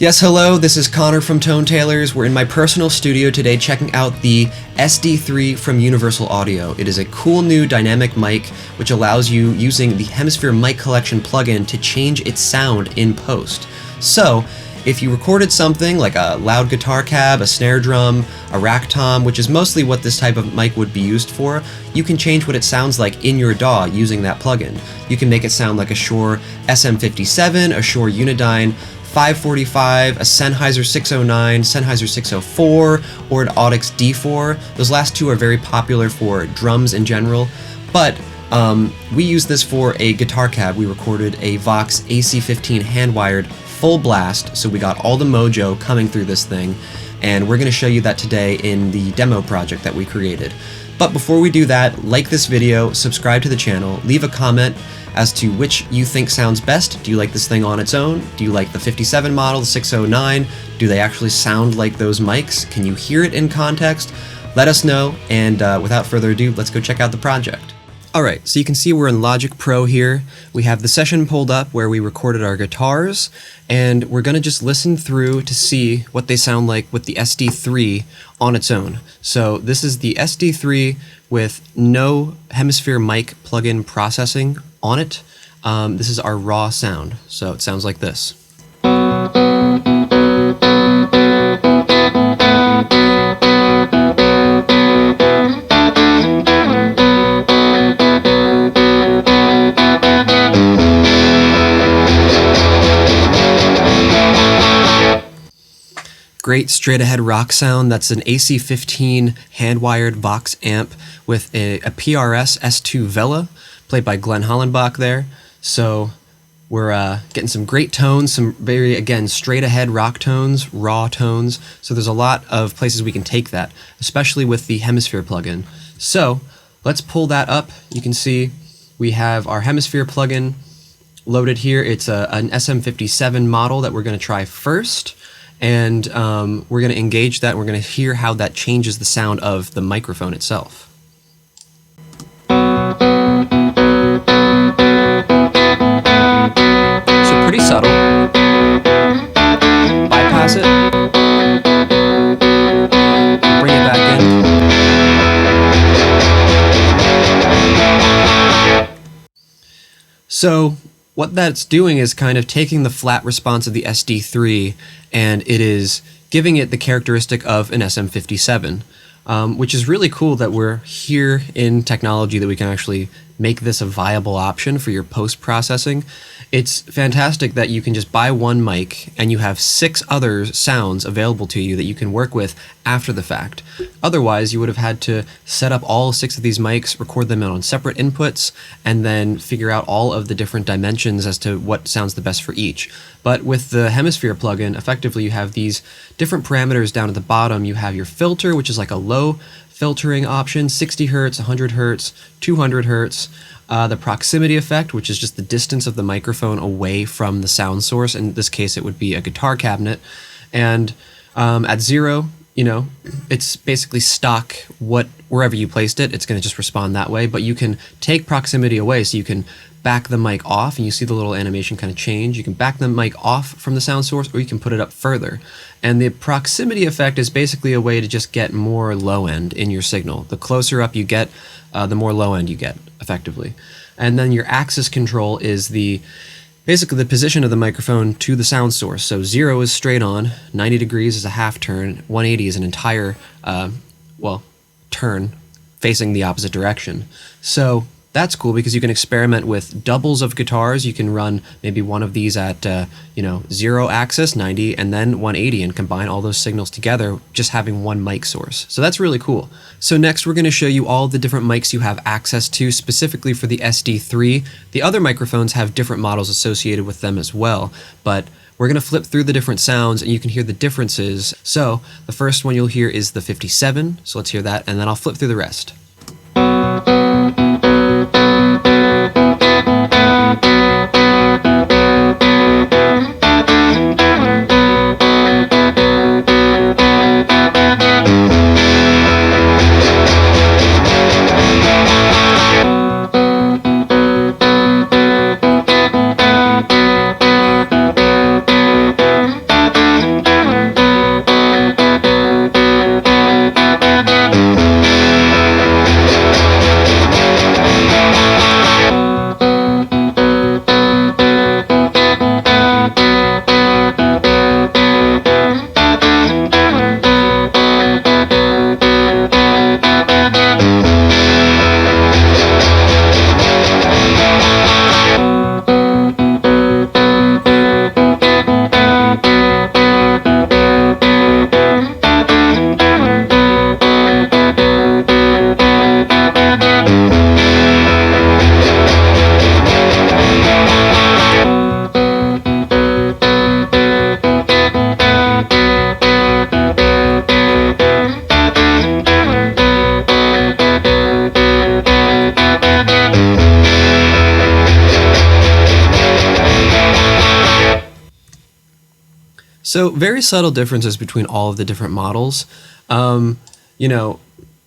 Yes, hello, this is Connor from Tailors. We're in my personal studio today checking out the SD-3 from Universal Audio. It is a cool new dynamic mic which allows you, using the Hemisphere Mic Collection plugin, to change its sound in post. So, if you recorded something like a loud guitar cab, a snare drum, a rack tom, which is mostly what this type of mic would be used for, you can change what it sounds like in your DAW using that plugin. You can make it sound like a Shure SM57, a Shure Unidyne 545, a Sennheiser 609, Sennheiser 604, or an Audix D4. Those last two are very popular for drums in general, but we use this for a guitar cab. We recorded a Vox AC15 hand-wired full blast, so we got all the mojo coming through this thing, and we're going to show you that today in the demo project that we created. But before we do that, like this video, subscribe to the channel, leave a comment as to which you think sounds best. Do you like this thing on its own? Do you like the 57 model, the 609? Do they actually sound like those mics? Can you hear it in context? Let us know, and without further ado, let's go check out the project. Alright, so you can see we're in Logic Pro here. We have the session pulled up where we recorded our guitars, and we're going to just listen through to see what they sound like with the SD-3 on its own. So this is the SD-3 with no Hemisphere Mic plugin processing on it. This is our raw sound, so it sounds like this. Great straight ahead rock sound. That's an AC15 hand-wired Vox amp with a PRS S2 Vela, played by Glenn Hollenbach there. So we're getting some great tones, some very, again, straight ahead rock tones, raw tones. So there's a lot of places we can take that, especially with the Hemisphere plugin. So let's pull that up. You can see we have our Hemisphere plugin loaded here. It's an SM57 model that we're going to try first. And we're going to engage that. We're going to hear how that changes the sound of the microphone itself. So pretty subtle. Bypass it. Bring it back in. So what that's doing is kind of taking the flat response of the SD-3 and it is giving it the characteristic of an SM57, which is really cool that we're here in technology that we can actually make this a viable option for your post-processing. It's fantastic that you can just buy one mic and you have 6 other sounds available to you that you can work with after the fact. Otherwise, you would have had to set up all 6 of these mics, record them on separate inputs, and then figure out all of the different dimensions as to what sounds the best for each. But with the Hemisphere plugin, effectively you have these different parameters down at the bottom. You have your filter, which is like a low filtering option, 60 hertz, 100 hertz, 200 hertz. The proximity effect, which is just the distance of the microphone away from the sound source. In this case, it would be a guitar cabinet. And at 0, you know, it's basically stock wherever you placed it, it's going to just respond that way. But you can take proximity away, so you can back the mic off, and you see the little animation kind of change. You can back the mic off from the sound source, or you can put it up further. And the proximity effect is basically a way to just get more low end in your signal. The closer up you get, the more low end you get, effectively. And then your axis control is basically the position of the microphone to the sound source. So 0 is straight on, 90 degrees is a half turn, 180 is an entire, turn facing the opposite direction. So that's cool because you can experiment with doubles of guitars. You can run maybe one of these at 0 axis, 90, and then 180, and combine all those signals together, just having one mic source. So that's really cool. So next we're going to show you all the different mics you have access to specifically for the SD-3. The other microphones have different models associated with them as well, but we're going to flip through the different sounds and you can hear the differences. So the first one you'll hear is the 57, so let's hear that, and then I'll flip through the rest. So very subtle differences between all of the different models. You know,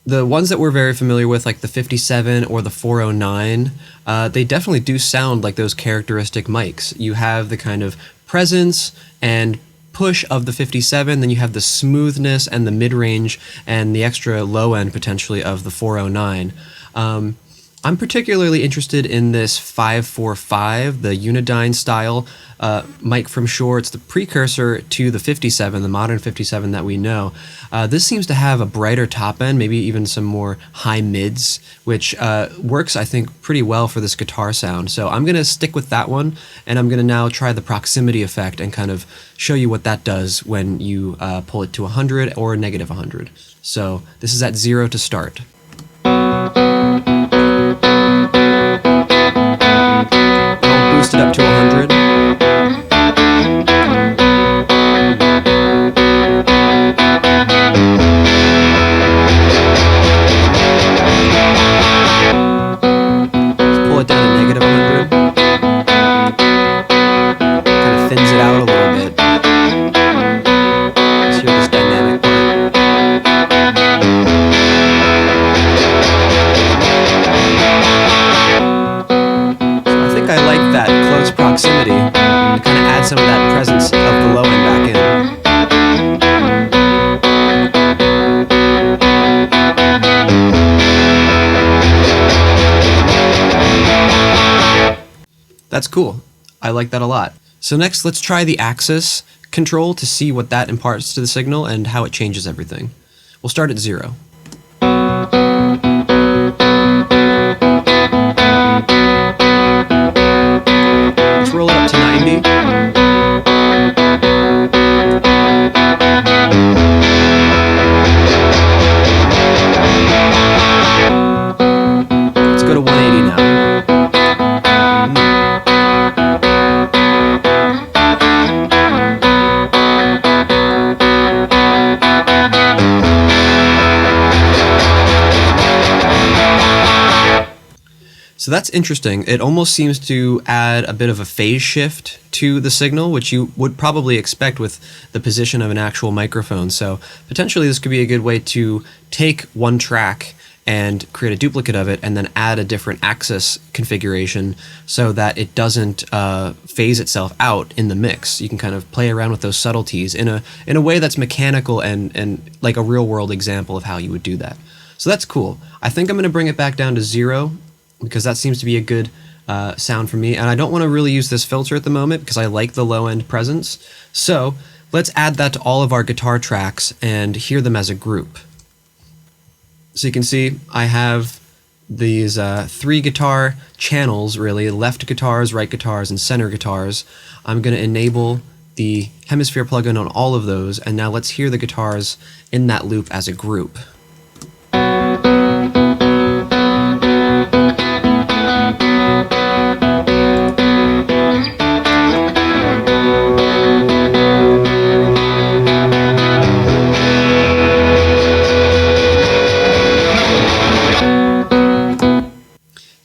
the ones that we're very familiar with, like the 57 or the 409, they definitely do sound like those characteristic mics. You have the kind of presence and push of the 57, then you have the smoothness and the mid-range and the extra low end potentially of the 409. I'm particularly interested in this 545, the Unidyne style mic from Shure. It's the precursor to the 57, the modern 57 that we know. This seems to have a brighter top end, maybe even some more high mids, which works, I think, pretty well for this guitar sound. So I'm going to stick with that one, and I'm going to now try the proximity effect and kind of show you what that does when you pull it to 100 or negative 100. So this is at 0 to start. Boost it up to 100. Let's pull it down to negative 100. Kind of thins it out a little bit. Let's hear this dynamic part. I like that close proximity to kind of add some of that presence of the low end back in. That's cool. I like that a lot. So next, let's try the axis control to see what that imparts to the signal and how it changes everything. We'll start at 0. Roll it up to 90. Let's go to 180 now. So that's interesting. It almost seems to add a bit of a phase shift to the signal, which you would probably expect with the position of an actual microphone. So potentially this could be a good way to take one track and create a duplicate of it and then add a different axis configuration so that it doesn't phase itself out in the mix. You can kind of play around with those subtleties in a way that's mechanical and like a real world example of how you would do that. So that's cool. I think I'm going to bring it back down to 0. Because that seems to be a good sound for me. And I don't want to really use this filter at the moment because I like the low end presence. So let's add that to all of our guitar tracks and hear them as a group. So you can see I have these 3 guitar channels, really, left guitars, right guitars, and center guitars. I'm going to enable the Hemisphere plugin on all of those, and now let's hear the guitars in that loop as a group.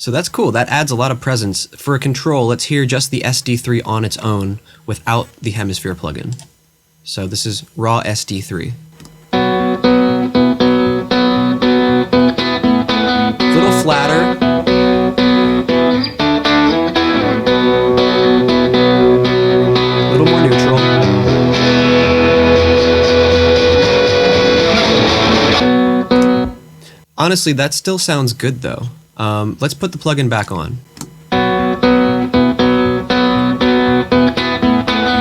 So that's cool. That adds a lot of presence. For a control, let's hear just the SD-3 on its own without the Hemisphere plugin. So this is raw SD-3. A little flatter. A little more neutral. Honestly, that still sounds good though. Let's put the plugin back on.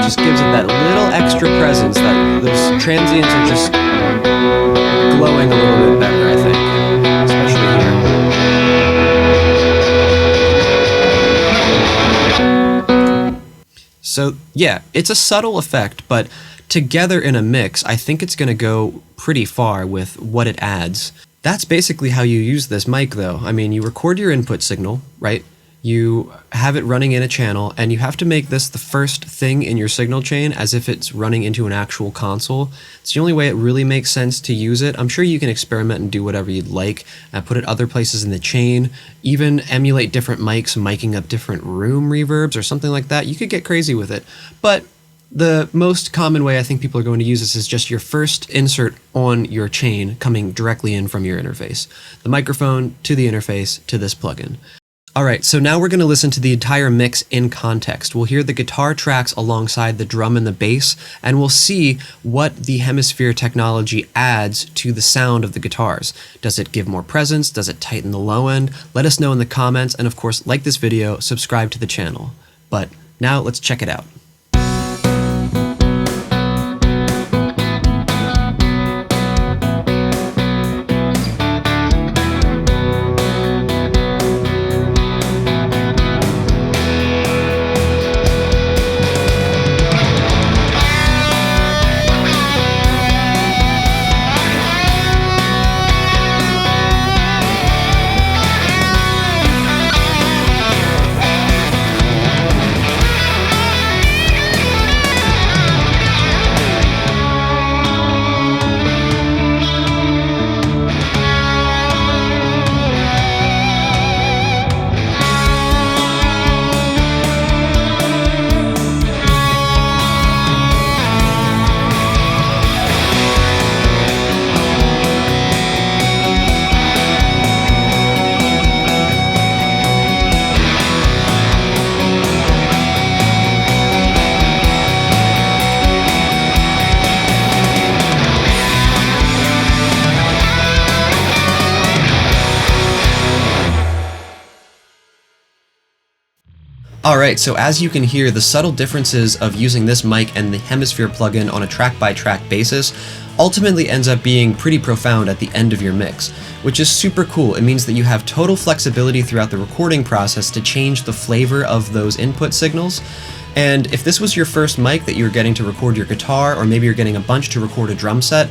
Just gives it that little extra presence, that those transients are just glowing a little bit better, I think, especially here. So yeah, it's a subtle effect, but together in a mix, I think it's going to go pretty far with what it adds. That's basically how you use this mic though. I mean, you record your input signal, right? You have it running in a channel, and you have to make this the first thing in your signal chain as if it's running into an actual console. It's the only way it really makes sense to use it. I'm sure you can experiment and do whatever you'd like, put it other places in the chain, even emulate different mics, miking up different room reverbs or something like that. You could get crazy with it. But The most common way I think people are going to use this is just your first insert on your chain coming directly in from your interface. The microphone to the interface to this plugin. Alright, so now we're going to listen to the entire mix in context. We'll hear the guitar tracks alongside the drum and the bass, and we'll see what the Hemisphere technology adds to the sound of the guitars. Does it give more presence? Does it tighten the low end? Let us know in the comments, and of course, like this video, subscribe to the channel. But now let's check it out. Alright, so as you can hear, the subtle differences of using this mic and the Hemisphere plugin on a track-by-track basis ultimately ends up being pretty profound at the end of your mix, which is super cool. It means that you have total flexibility throughout the recording process to change the flavor of those input signals. And if this was your first mic that you're getting to record your guitar, or maybe you're getting a bunch to record a drum set,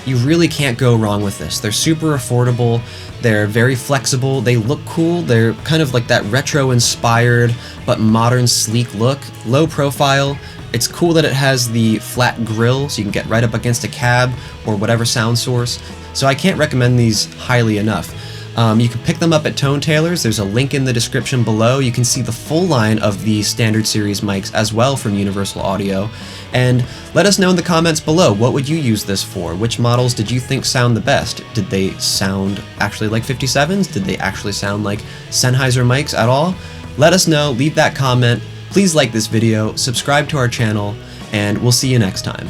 you really can't go wrong with this. They're super affordable, they're very flexible, they look cool, they're kind of like that retro-inspired but modern sleek look, low profile. It's cool that it has the flat grill so you can get right up against a cab or whatever sound source. So I can't recommend these highly enough. You can pick them up at Tone Tailors. There's a link in the description below. You can see the full line of the standard series mics as well from Universal Audio. And let us know in the comments below, what would you use this for? Which models did you think sound the best? Did they sound actually like 57s? Did they actually sound like Sennheiser mics at all? Let us know, leave that comment. Please like this video, subscribe to our channel, and we'll see you next time.